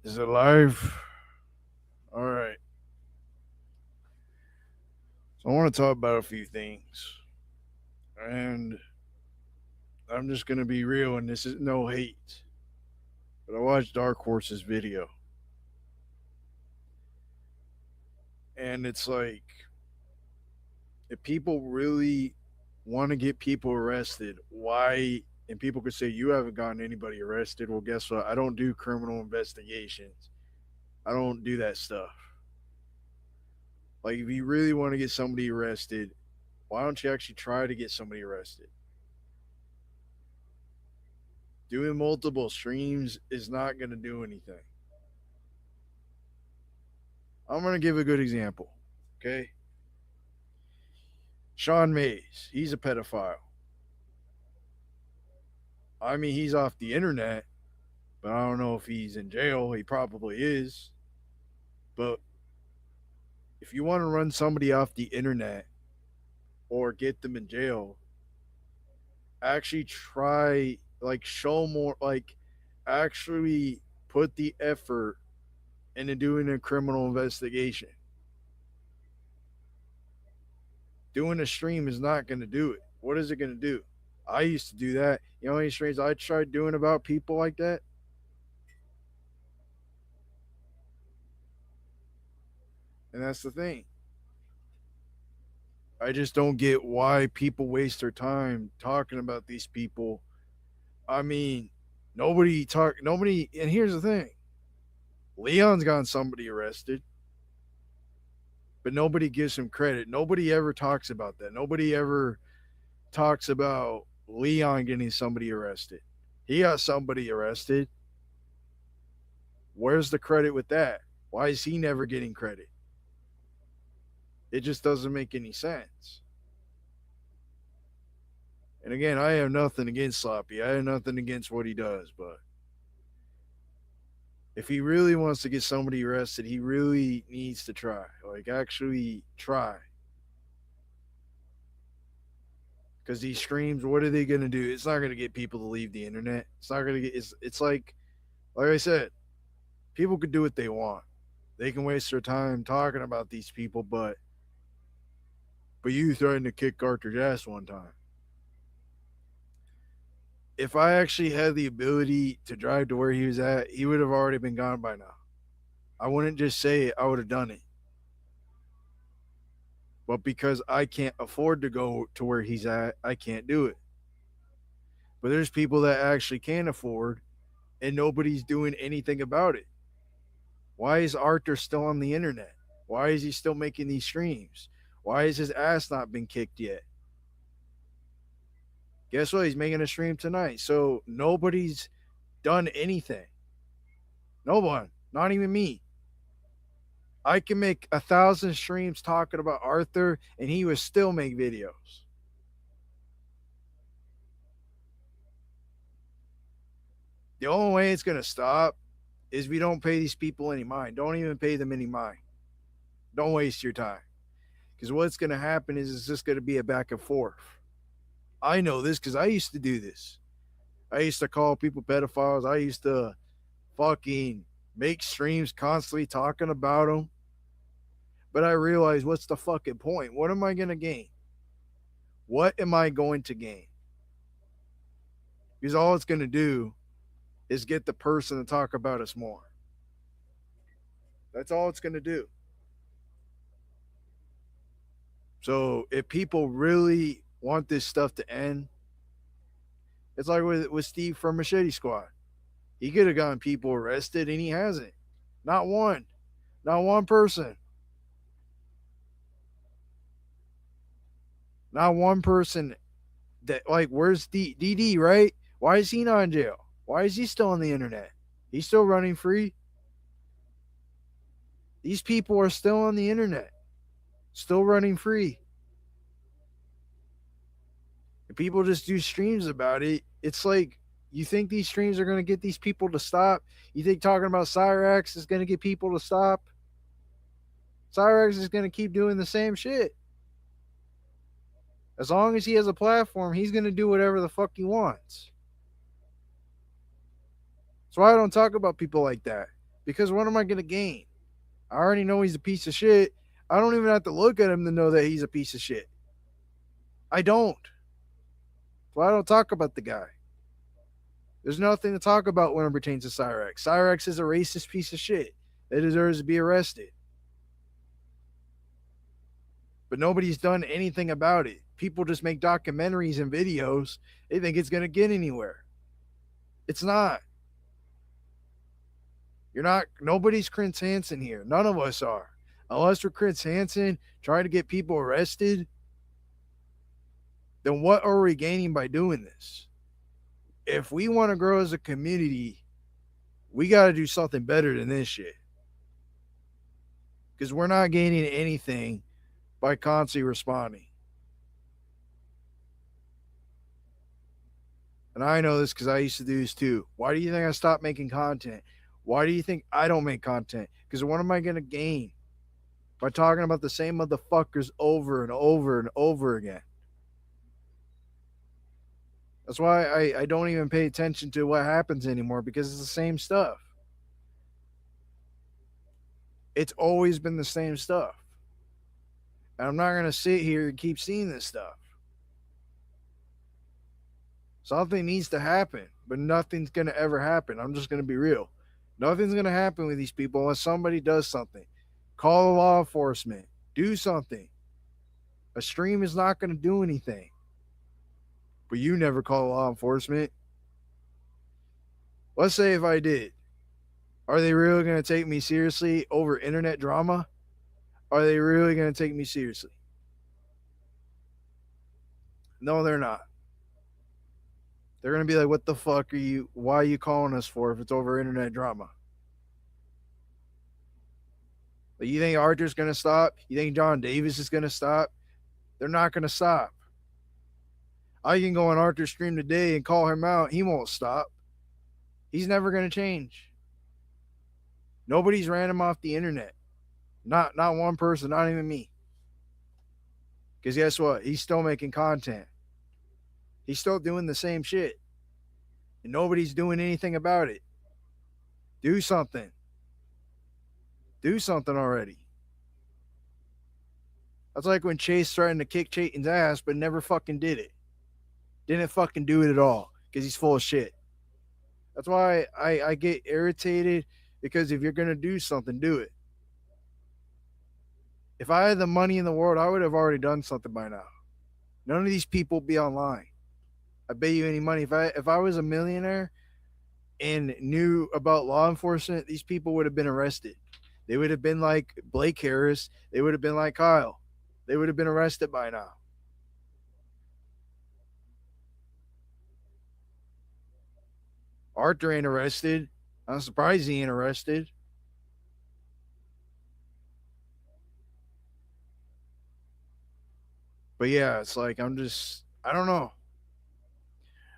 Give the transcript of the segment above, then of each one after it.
Is it live? All right. So I want to talk about a few things. And I'm just going to be real, and this is no hate. But I watched Dark Horse's video. And it's like, if people really want to get people arrested, why? And people could say, you haven't gotten anybody arrested. Well, guess what? I don't do criminal investigations, I don't do that stuff. Like, if you really want to get somebody arrested, why don't you actually try to get somebody arrested? Doing multiple streams is not going to do anything. I'm going to give a good example. Okay. Sean Mays, he's a pedophile. I mean, he's off the internet, but I don't know if he's in jail. He probably is. But if you want to run somebody off the internet or get them in jail, actually try, like, show more, like, actually put the effort into doing a criminal investigation. Doing a stream is not going to do it. What is it going to do? I used to do that. You know how many streams I tried doing about people like that? And that's the thing. I just don't get why people waste their time talking about these people. I mean, nobody, and here's the thing. Leon's gotten somebody arrested, but nobody gives him credit. Nobody ever talks about that. Nobody ever talks about Leon getting somebody arrested. He got somebody arrested. Where's the credit with that? Why is he never getting credit? It just doesn't make any sense. And again, I have nothing against Sloppy. I have nothing against what he does, but if he really wants to get somebody arrested, he really needs to try. Like, actually try. Because these streams, what are they going to do? It's not going to get people to leave the internet. It's not going to get, it's like I said, people could do what they want. They can waste their time talking about these people, but you threatened to kick Arthur's ass one time. If I actually had the ability to drive to where he was at, he would have already been gone by now. I wouldn't just say it, I would have done it. But because I can't afford to go to where he's at, I can't do it. But there's people that actually can afford, and nobody's doing anything about it. Why is Arthur still on the internet? Why is he still making these streams? Why has his ass not been kicked yet? Guess what? He's making a stream tonight. So nobody's done anything. No one. Not even me. I can make 1,000 streams talking about Arthur, and he would still make videos. The only way it's going to stop is we don't pay these people any mind. Don't even pay them any mind. Don't waste your time. Because what's going to happen is it's just going to be a back and forth. I know this because I used to do this. I used to call people pedophiles. I used to fucking make streams constantly talking about them. But I realized, what's the fucking point? What am I going to gain? What am I going to gain? Because all it's going to do is get the person to talk about us more. That's all it's going to do. So if people really want this stuff to end, it's like with Steve from Machete Squad. He could have gotten people arrested, and he hasn't. Not one. Not one person. Not one person that, like, where's DD, right? Why is he not in jail? Why is he still on the internet? He's still running free. These people are still on the internet, still running free. If people just do streams about it, it's like, you think these streams are going to get these people to stop? You think talking about Cyrax is going to get people to stop? Cyrax is going to keep doing the same shit. As long as he has a platform, he's going to do whatever the fuck he wants. That's why I don't talk about people like that. Because what am I going to gain? I already know he's a piece of shit. I don't even have to look at him to know that he's a piece of shit. I don't. Well, I don't talk about the guy. There's nothing to talk about when it pertains to Cyrex. Cyrex is a racist piece of shit that deserves to be arrested. But nobody's done anything about it. People just make documentaries and videos. They think it's going to get anywhere. It's not. You're not. Nobody's Chris Hansen here. None of us are. Unless we're Chris Hansen trying to get people arrested, then what are we gaining by doing this? If we want to grow as a community, we got to do something better than this shit. Because we're not gaining anything by constantly responding. And I know this because I used to do this too. Why do you think I stopped making content? Why do you think I don't make content? Because what am I going to gain by talking about the same motherfuckers over and over and over again? That's why I don't even pay attention to what happens anymore, because it's the same stuff. It's always been the same stuff. And I'm not going to sit here and keep seeing this stuff. Something needs to happen, but nothing's going to ever happen. I'm just going to be real. Nothing's going to happen with these people unless somebody does something. Call the law enforcement. Do something. A stream is not going to do anything. But you never call law enforcement. Let's say if I did. Are they really going to take me seriously over internet drama? Are they really going to take me seriously? No, they're not. They're going to be like, what the fuck are you, why are you calling us for if it's over internet drama? But you think Arthur's going to stop? You think John Davis is going to stop? They're not going to stop. I can go on Arthur's stream today and call him out. He won't stop. He's never going to change. Nobody's ran him off the internet. Not one person, not even me. Because guess what? He's still making content. He's still doing the same shit. And nobody's doing anything about it. Do something. Do something already. That's like when Chase threatened to kick Chayton's ass, but never fucking did it. Didn't fucking do it at all because he's full of shit. That's why I get irritated, because if you're going to do something, do it. If I had the money in the world, I would have already done something by now. None of these people be online. I bet you any money. If I was a millionaire and knew about law enforcement, these people would have been arrested. They would have been like Blake Harris. They would have been like Kyle. They would have been arrested by now. Arthur ain't arrested. I'm surprised he ain't arrested. But yeah, it's like I don't know.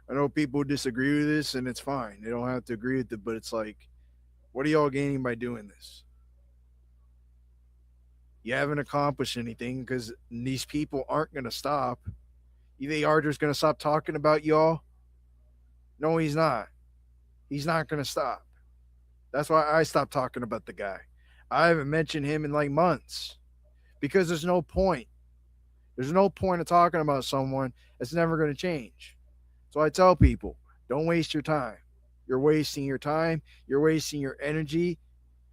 I know people disagree with this, and it's fine. They don't have to agree with it, but it's like, what are y'all gaining by doing this? You haven't accomplished anything because these people aren't going to stop. You think Arthur's going to stop talking about y'all? No, he's not. He's not going to stop. That's why I stopped talking about the guy. I haven't mentioned him in like months because there's no point. There's no point of talking about someone that's never going to change. So I tell people, don't waste your time. You're wasting your time. You're wasting your energy.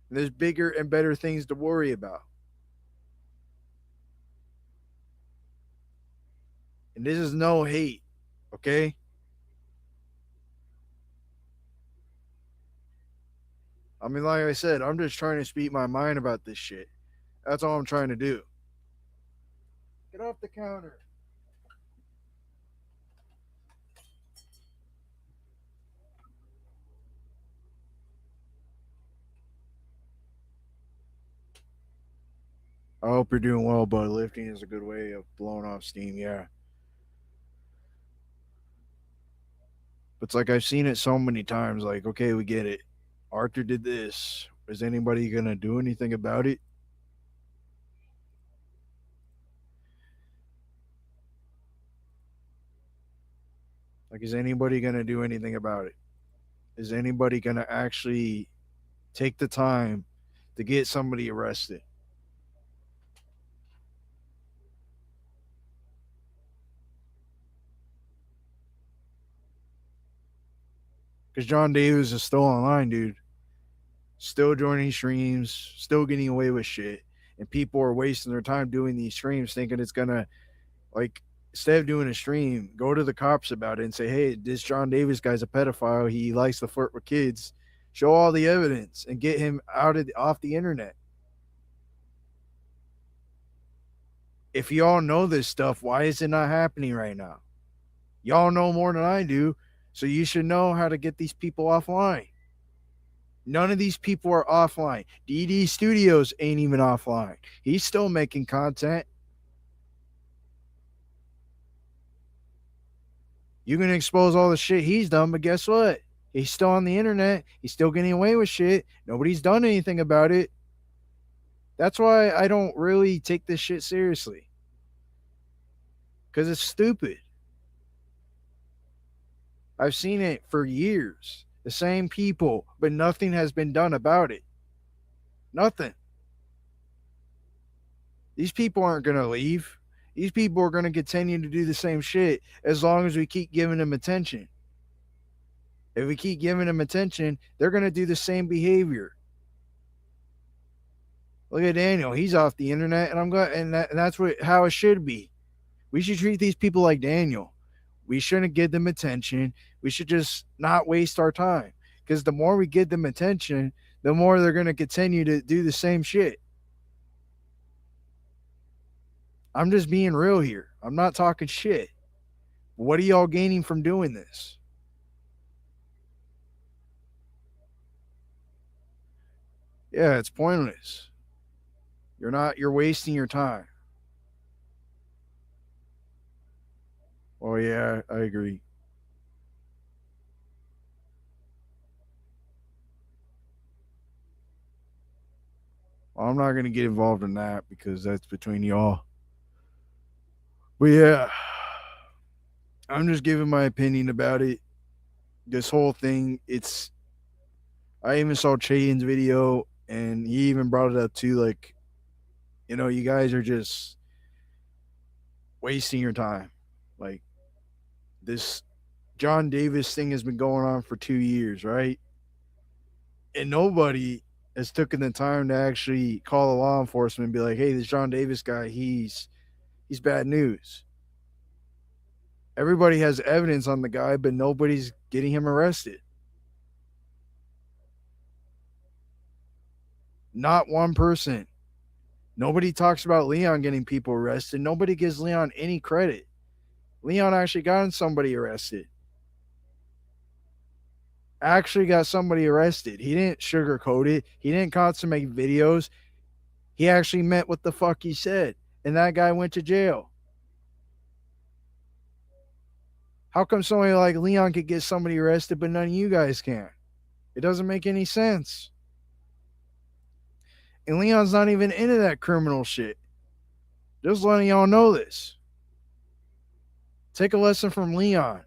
And there's bigger and better things to worry about. And this is no hate, okay? I mean, like I said, I'm just trying to speak my mind about this shit. That's all I'm trying to do. Get off the counter. I hope you're doing well, bud. Lifting is a good way of blowing off steam, yeah. But it's like I've seen it so many times, like, okay, we get it. Arthur did this. Is anybody gonna do anything about it? Like, is anybody gonna do anything about it? Is anybody gonna actually take the time to get somebody arrested. Because John Davis is still online, dude. Still joining streams, still getting away with shit. And people are wasting their time doing these streams thinking it's gonna, like, instead of doing a stream, go to the cops about it and say, hey, this John Davis guy's a pedophile. He likes to flirt with kids. Show all the evidence and get him off the internet. If y'all know this stuff, why is it not happening right now? Y'all know more than I do, so you should know how to get these people offline. None of these people are offline. DD Studios ain't even offline. He's still making content. You can expose all the shit he's done, but guess what? He's still on the internet. He's still getting away with shit. Nobody's done anything about it. That's why I don't really take this shit seriously. Because it's stupid. I've seen it for years. The same people, but nothing has been done about it. Nothing. These people aren't going to leave. These people are going to continue to do the same shit as long as we keep giving them attention. If we keep giving them attention, they're going to do the same behavior. Look at Daniel. He's off the internet, and I'm going, and that's how it should be. We should treat these people like Daniel. We shouldn't give them attention. We should just not waste our time. Because the more we give them attention, the more they're going to continue to do the same shit. I'm just being real here. I'm not talking shit. What are y'all gaining from doing this? Yeah, it's pointless. You're wasting your time. Oh yeah, I agree. Well, I'm not going to get involved in that because that's between y'all. But yeah, I'm just giving my opinion about it. This whole thing, I even saw Chain's video and he even brought it up too. Like, you guys are just wasting your time. Like, this John Davis thing has been going on for 2 years, right? And nobody has taken the time to actually call the law enforcement and be like, hey, this John Davis guy, he's bad news. Everybody has evidence on the guy, but nobody's getting him arrested. Not one person. Nobody talks about Leon getting people arrested. Nobody gives Leon any credit. Leon actually got somebody arrested. Actually got somebody arrested. He didn't sugarcoat it. He didn't consummate videos. He actually meant what the fuck he said. And that guy went to jail. How come somebody like Leon could get somebody arrested, but none of you guys can? It doesn't make any sense. And Leon's not even into that criminal shit. Just letting y'all know this. Take a lesson from Leon.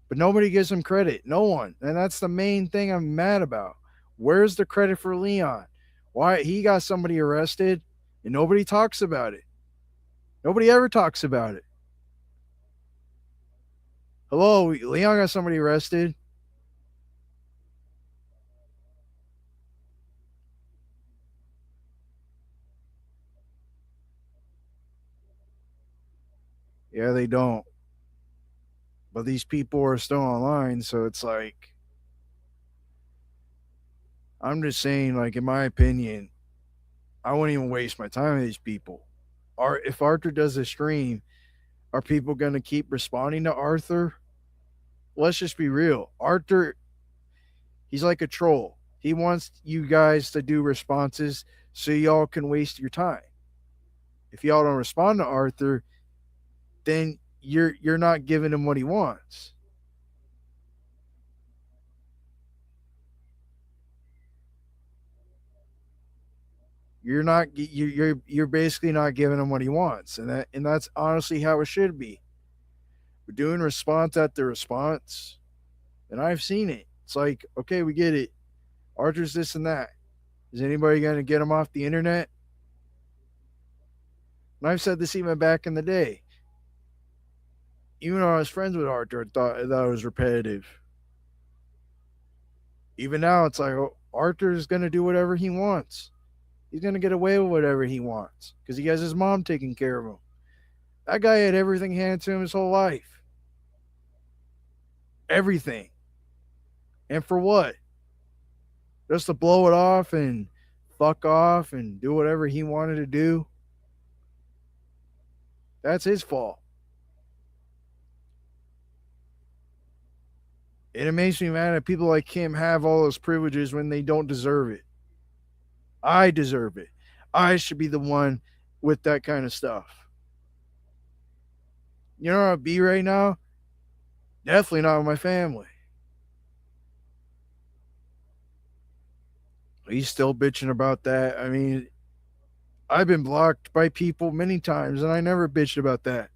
But nobody gives him credit. No one. And that's the main thing I'm mad about. Where's the credit for Leon? Why he got somebody arrested and nobody talks about it? Nobody ever talks about it. Hello, Leon got somebody arrested. Yeah, they don't. But these people are still online, so it's like, I'm just saying, like, in my opinion, I wouldn't even waste my time with these people. Or if Arthur does a stream, are people going to keep responding to Arthur? Let's just be real. Arthur, he's like a troll. He wants you guys to do responses so y'all can waste your time. If y'all don't respond to Arthur, then you're not giving him what he wants. You're basically not giving him what he wants, and that's honestly how it should be. We're doing response after response, and I've seen it. It's like, okay, we get it. Archer's this and that. Is anybody going to get him off the internet? And I've said this even back in the day. Even though I was friends with Archer, I thought it was repetitive. Even now, it's like, oh, Archer's going to do whatever he wants. He's going to get away with whatever he wants because he has his mom taking care of him. That guy had everything handed to him his whole life. Everything. And for what? Just to blow it off and fuck off and do whatever he wanted to do? That's his fault. And it makes me mad that people like him have all those privileges when they don't deserve it. I deserve it. I should be the one with that kind of stuff. You know where I'll be right now? Definitely not with my family. He's still bitching about that. I mean, I've been blocked by people many times and I never bitched about that.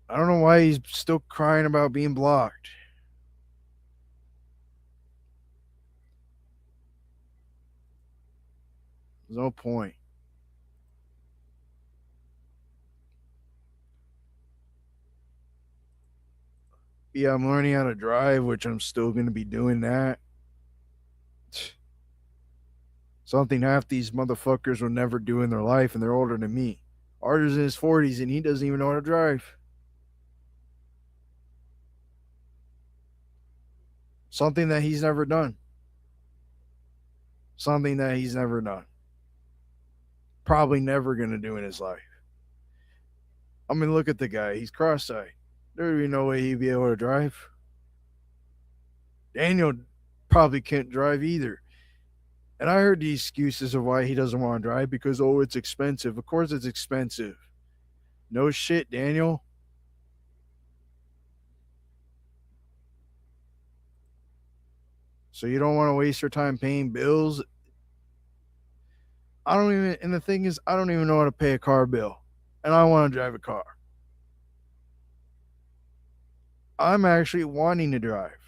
I don't know why he's still crying about being blocked. There's no point. Yeah, I'm learning how to drive, which I'm still going to be doing that. Something half these motherfuckers will never do in their life, and they're older than me. Arthur's in his 40s, and he doesn't even know how to drive. Something that he's never done. Something that he's never done. Probably never going to do in his life. I mean, look at the guy. He's cross-eyed. There would be no way he'd be able to drive. Daniel probably can't drive either. And I heard the excuses of why he doesn't want to drive because, oh, it's expensive. Of course it's expensive. No shit, Daniel. So you don't want to waste your time paying bills? And the thing is, I don't even know how to pay a car bill. And I want to drive a car. I'm actually wanting to drive.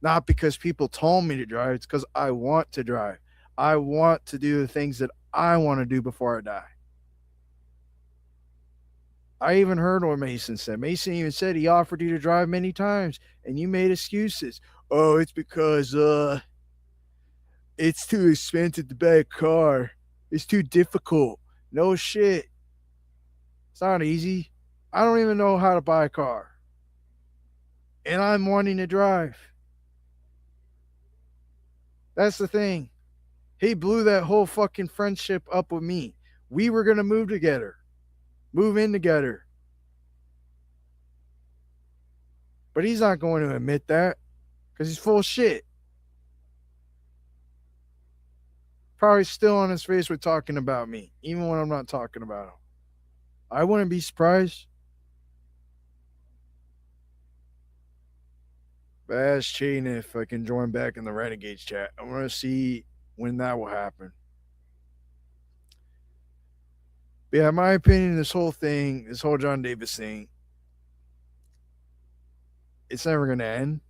Not because people told me to drive, it's because I want to drive. I want to do the things that I want to do before I die. I even heard what Mason said. Mason even said he offered you to drive many times and you made excuses. Oh, it's because it's too expensive to buy a car. It's too difficult. No shit. It's not easy. I don't even know how to buy a car. And I'm wanting to drive. That's the thing. He blew that whole fucking friendship up with me. We were going to move together. Move in together. But he's not going to admit that because he's full of shit. Probably still on his face with talking about me, even when I'm not talking about him. I wouldn't be surprised. But ask Chain if I can join back in the Renegades chat. I want to see when that will happen. But yeah, in my opinion, this whole thing, this whole John Davis thing, it's never going to end.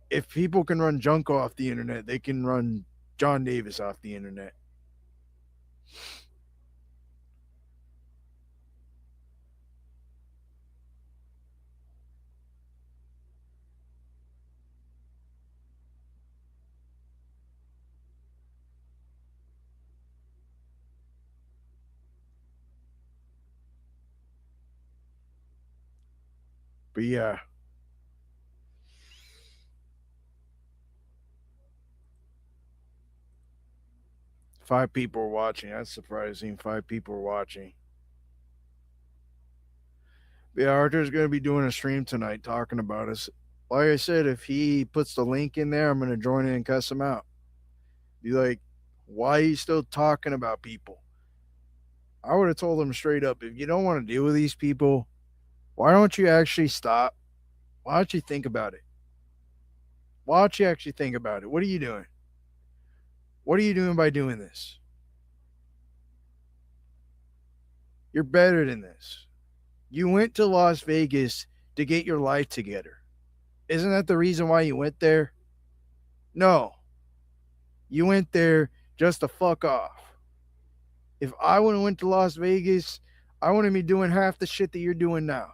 If people can run junk off the internet, they can run John Davis off the internet. But yeah. Five people are watching. That's surprising. 5 people are watching. But yeah, Arthur's going to be doing a stream tonight talking about us. Like I said, if he puts the link in there, I'm going to join in and cuss him out. Be like, why are you still talking about people? I would have told him straight up, if you don't want to deal with these people, why don't you actually stop? Why don't you think about it? Why don't you actually think about it? What are you doing? What are you doing by doing this? You're better than this. You went to Las Vegas to get your life together. Isn't that the reason why you went there? No. You went there just to fuck off. If I would have went to Las Vegas, I wouldn't be doing half the shit that you're doing now.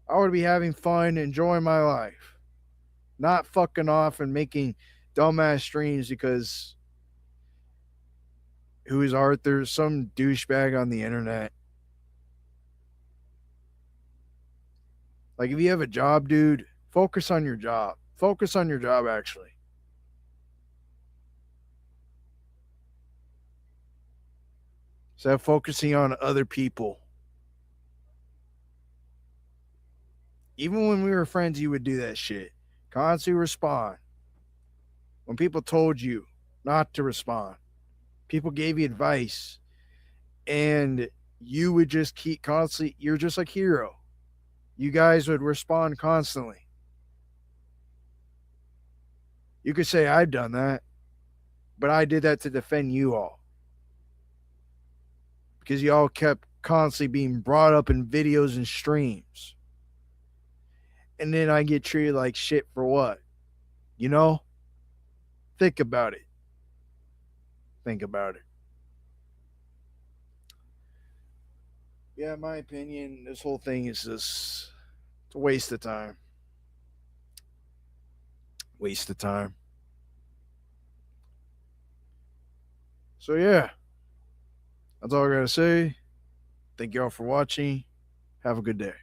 I would be having fun, enjoying my life, not fucking off and making dumbass streams because who is Arthur? Some douchebag on the internet. Like, if you have a job, dude, focus on your job. Focus on your job, actually. Instead of focusing on other people. Even when we were friends, you would do that shit. Constantly respond. When people told you not to respond, people gave you advice, and you would just keep constantly, you're just like Hero. You guys would respond constantly. You could say, I've done that, but I did that to defend you all. Because you all kept constantly being brought up in videos and streams. And then I get treated like shit for what? You know? Think about it. Think about it. Yeah, in my opinion, this whole thing is just it's a waste of time. Waste of time. So yeah, that's all I gotta say. Thank y'all for watching. Have a good day.